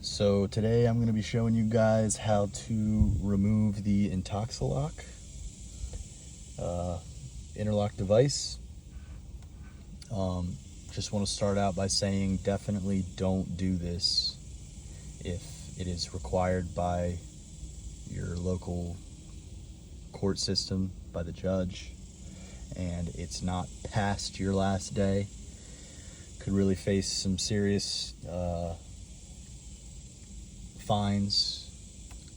So today I'm going to be showing you guys how to remove the Intoxalock interlock device. Just want to start out by saying definitely don't do this if it is required by your local court system, by the judge, and it's not past your last day. Could really face some serious fines,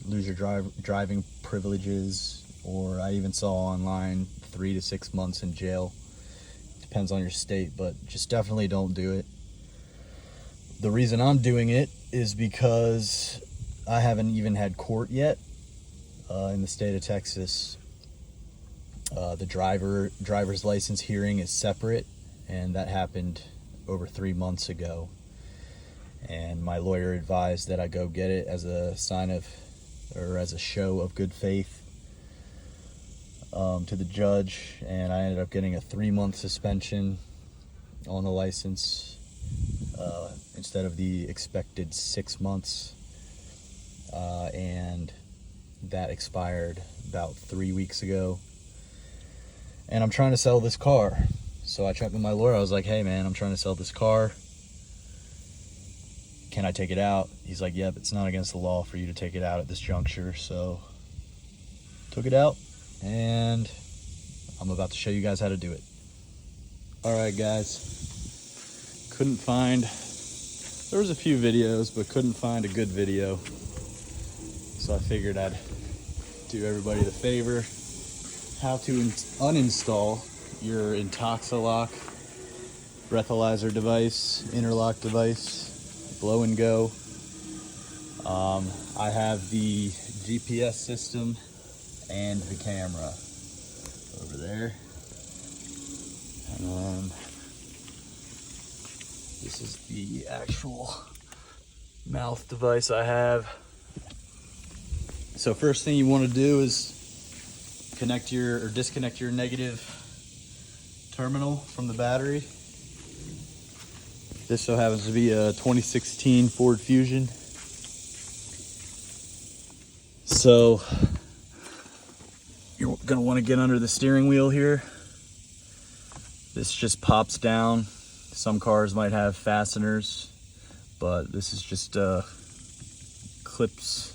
lose your driving privileges, or I even saw online 3 to 6 months in jail. Depends on your state, but just definitely don't do it. The reason I'm doing it is because I haven't even had court yet in the state of Texas. The driver's license hearing is separate, and that happened over 3 months ago. And my lawyer advised that I go get it as a sign of, or as a show of good faith to the judge, and I ended up getting a 3-month suspension on the license instead of the expected 6 months, and that expired about 3 weeks ago. And I'm trying to sell this car, so I checked with my lawyer. I was like, hey man, I'm trying to sell this car. Can I take it out? He's like, yep, it's not against the law for you to take it out at this juncture. So took it out, and I'm about to show you guys how to do it. All right, guys, there was a few videos, but couldn't find a good video. So I figured I'd do everybody the favor. How to uninstall your Intoxalock breathalyzer device, interlock device, blow and go. I have the GPS system and the camera over there. And this is the actual mouth device I have. So first thing you want to do is disconnect your negative terminal from the battery. This so happens to be a 2016 Ford Fusion. So you're gonna want to get under the steering wheel here. This just pops down. Some cars might have fasteners, but this is just clips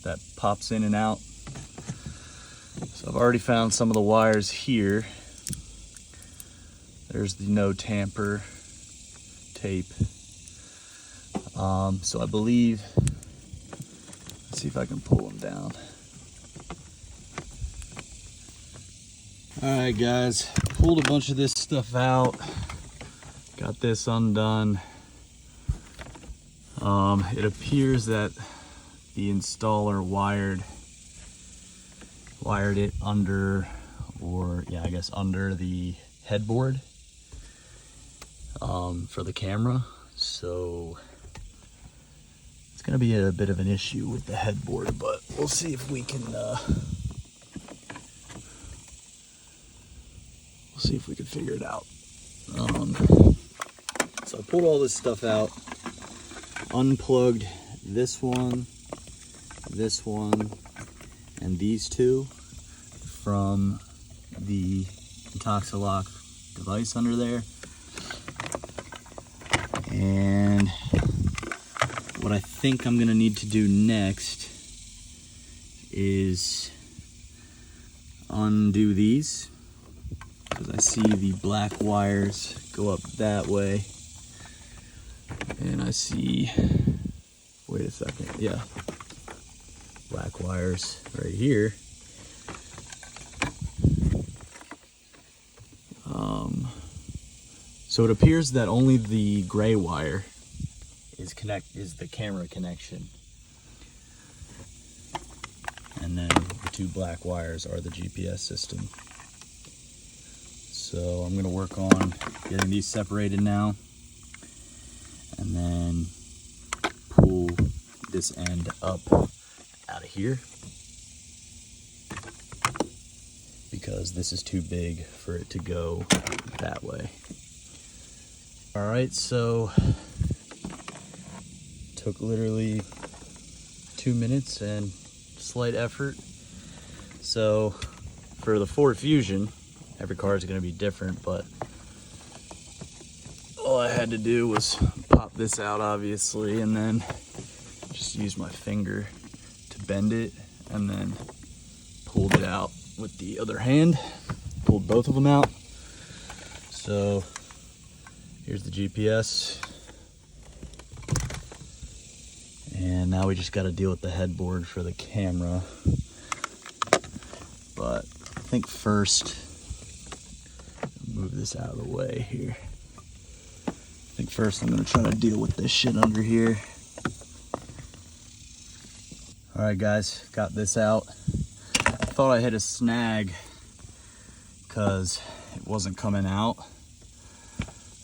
that pops in and out. So I've already found some of the wires here. There's the no tamper tape. So I believe, let's see if I can pull them down. All right, guys, pulled a bunch of this stuff out. Got this undone. It appears that the installer wired it under, or yeah, I guess under the headboard for the camera. So it's gonna be a bit of an issue with the headboard, but we'll see if we can figure it out. So I pulled all this stuff out, unplugged this one, and these two from the Intoxalock device under there. And what I think I'm gonna need to do next is undo these, because I see the black wires go up that way, and I see, wait a second, yeah, black wires right here. So it appears that only the gray wire is the camera connection, and then the two black wires are the GPS system. So I'm gonna work on getting these separated now, and then pull this end up out of here, because this is too big for it to go that way. All right, so to Took literally 2 minutes and slight effort. So for the Ford Fusion, every car is going to be different, but all I had to do was pop this out, obviously, and then just use my finger to bend it, and then pulled it out with the other hand. Pulled both of them out. So here's the GPS. And now we just got to deal with the headboard for the camera. But I think first, move this out of the way here. I think first I'm going to try to deal with this shit under here. Alright guys, got this out. I thought I hit a snag because it wasn't coming out.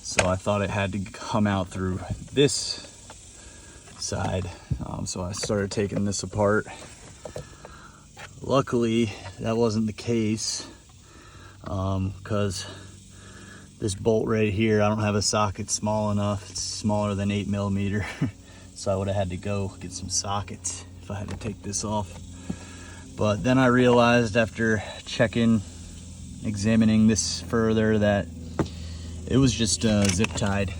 So I thought it had to come out through this side. So I started taking this apart. Luckily, that wasn't the case because this bolt right here, I don't have a socket small enough. It's smaller than 8mm. So I would have had to go get some sockets if I had to take this off. But then I realized after examining this further, that it was just zip tied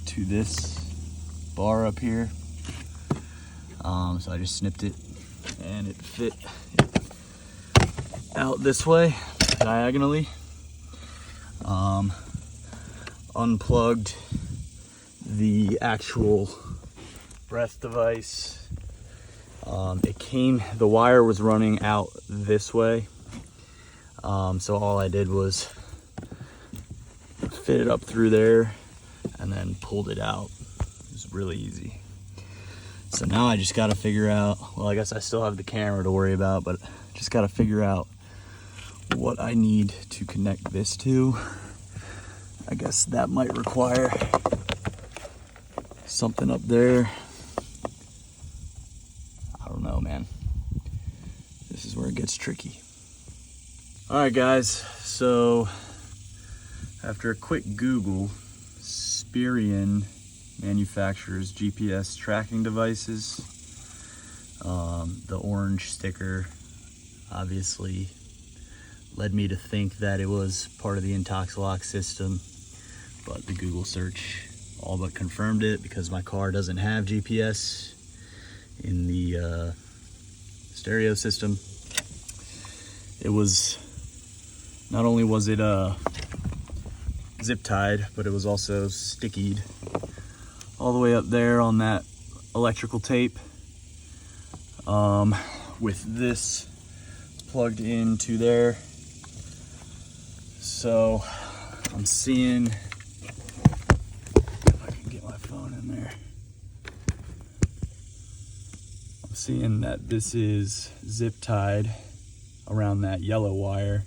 to this bar up here. So I just snipped it and it fit out this way diagonally. Unplugged the actual breath device. The wire was running out this way. So all I did was fit it up through there and then pulled it out. It was really easy. So now I just got to figure out, well, I guess I still have the camera to worry about, but just got to figure out what I need to connect this to. I guess that might require something up there. I don't know, man. This is where it gets tricky. All right, guys. So after a quick Google, Spirion manufactures GPS tracking devices. The orange sticker obviously led me to think that it was part of the Intoxalock system, but the Google search all but confirmed it because my car doesn't have GPS in the stereo system. It was, not only was it zip tied, but it was also stickied all the way up there on that electrical tape, with this plugged into there. So I'm seeing, if I can get my phone in there, I'm seeing that this is zip tied around that yellow wire,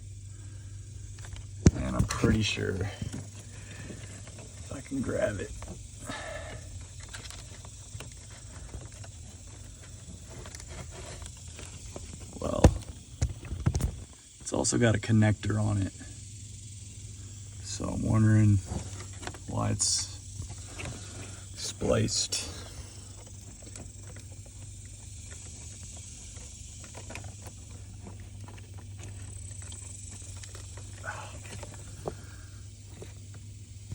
and I'm pretty sure if I can grab it, well, it's also got a connector on it, so I'm wondering why it's spliced.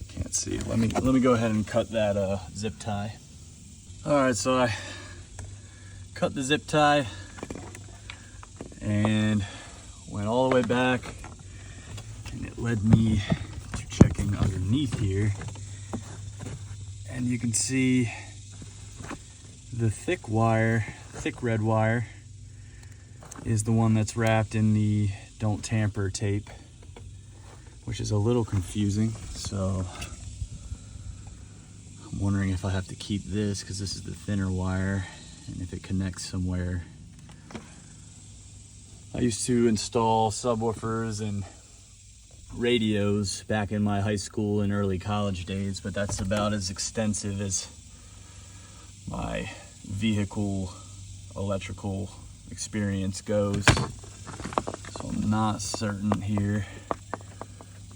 Can't see. Let me go ahead and cut that zip tie. All right, so I cut the zip tie and went all the way back, and it led me to checking underneath here, and you can see the thick red wire is the one that's wrapped in the don't tamper tape, which is a little confusing. So I'm wondering if I have to keep this because this is the thinner wire, and if it connects somewhere. I used to install subwoofers and radios back in my high school and early college days, but that's about as extensive as my vehicle electrical experience goes. So I'm not certain here,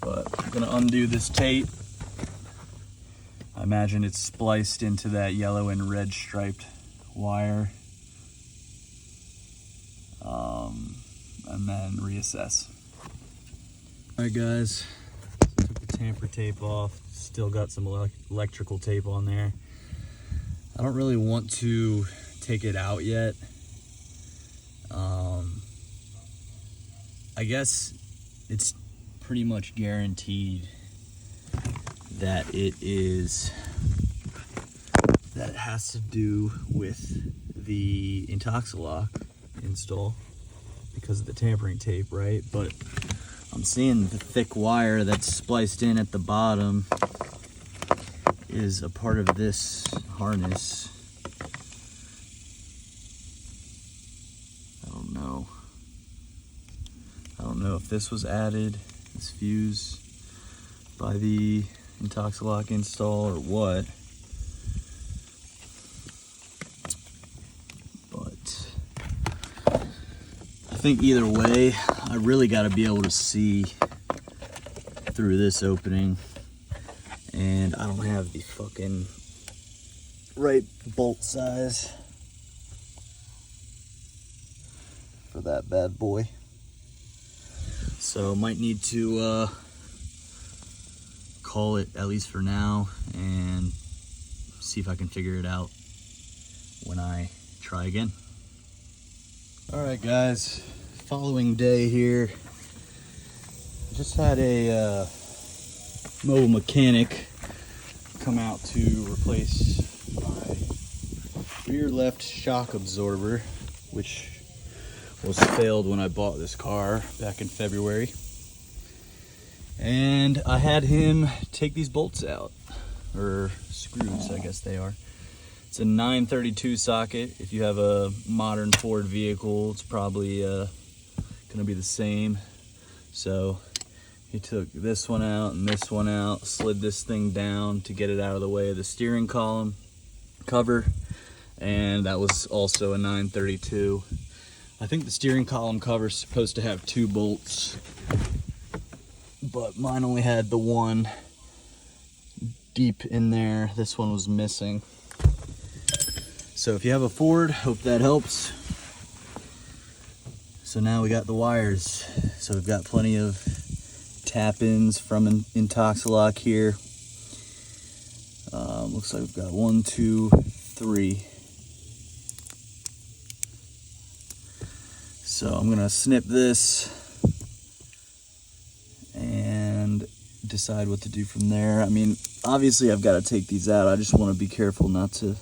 but I'm gonna undo this tape. I imagine it's spliced into that yellow and red striped wire. And then reassess. All right, guys, took the tamper tape off. Still got some electrical tape on there. I don't really want to take it out yet. I guess it's pretty much guaranteed that it has to do with the Intoxalock install because of the tampering tape, right? But I'm seeing the thick wire that's spliced in at the bottom is a part of this harness. I don't know if this was added, this fuse, by the Intoxalock install or what. But I think either way, I really got to be able to see through this opening, and I don't have the fucking right bolt size for that bad boy. So might need to call it, at least for now, and see if I can figure it out when I try again. All right, guys, following day here. Just had a mobile mechanic come out to replace my rear left shock absorber, which was failed when I bought this car back in February. And I had him take these bolts out, or screws, I guess they are. It's a 932 socket. If you have a modern Ford vehicle, it's probably gonna be the same. So he took this one out and this one out, slid this thing down to get it out of the way of the steering column cover, and that was also a 932. I think the steering column cover is supposed to have 2 bolts, but mine only had the one deep in there. This one was missing. So if you have a Ford, hope that helps. So now we got the wires. So we've got plenty of tap-ins from Intoxalock here. Looks like we've got 1, 2, 3. So I'm gonna snip this and decide what to do from there. I mean, obviously I've got to take these out. I just want to be careful not to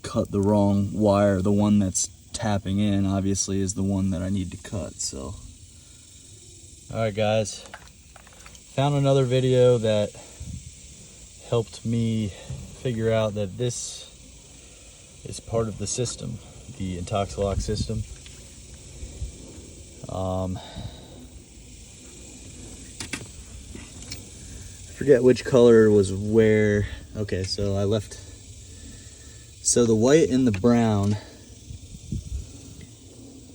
cut the wrong wire. The one that's tapping in obviously is the one that I need to cut. So all right, guys, found another video that helped me figure out that this is part of the system, the Intoxalock system. I forget which color was where. Okay, so I left. So the white and the brown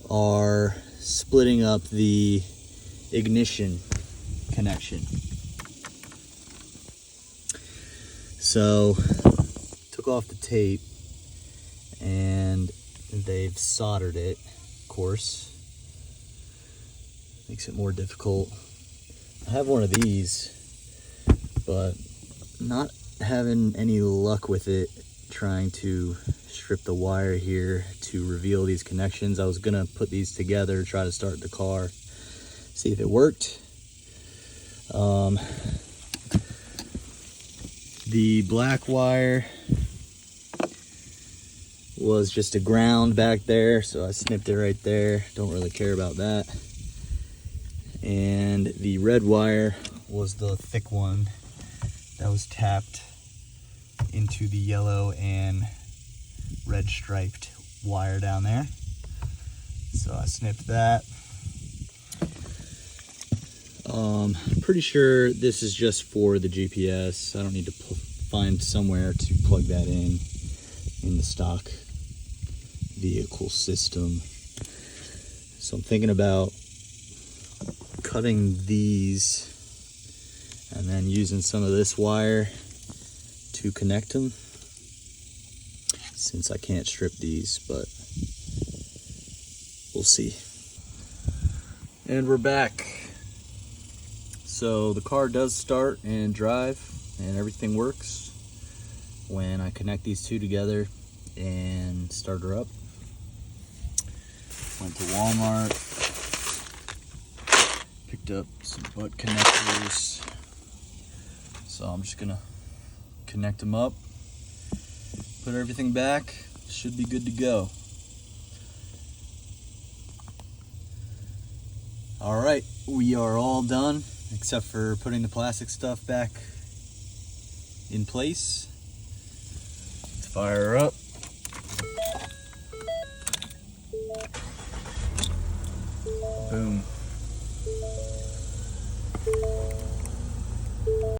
are splitting up the ignition connection. So took off the tape and they've soldered it, of course. Makes it more difficult. I have one of these, but not having any luck with it, trying to strip the wire here to reveal these connections. I was gonna put these together, try to start the car, see if it worked. The black wire was just a ground back there, so I snipped it right there. Don't really care about that. And the red wire was the thick one that was tapped into the yellow and red striped wire down there. So I snipped that. Pretty sure this is just for the GPS. I don't need to find somewhere to plug that in the stock vehicle system. So I'm thinking about cutting these and then using some of this wire to connect them, since I can't strip these, but we'll see. And we're back. So the car does start and drive and everything works when I connect these two together and start her up. Went to Walmart, picked up some butt connectors. So I'm just gonna connect them up, put everything back, should be good to go. All right, we are all done except for putting the plastic stuff back in place. Let's fire her up. Boom.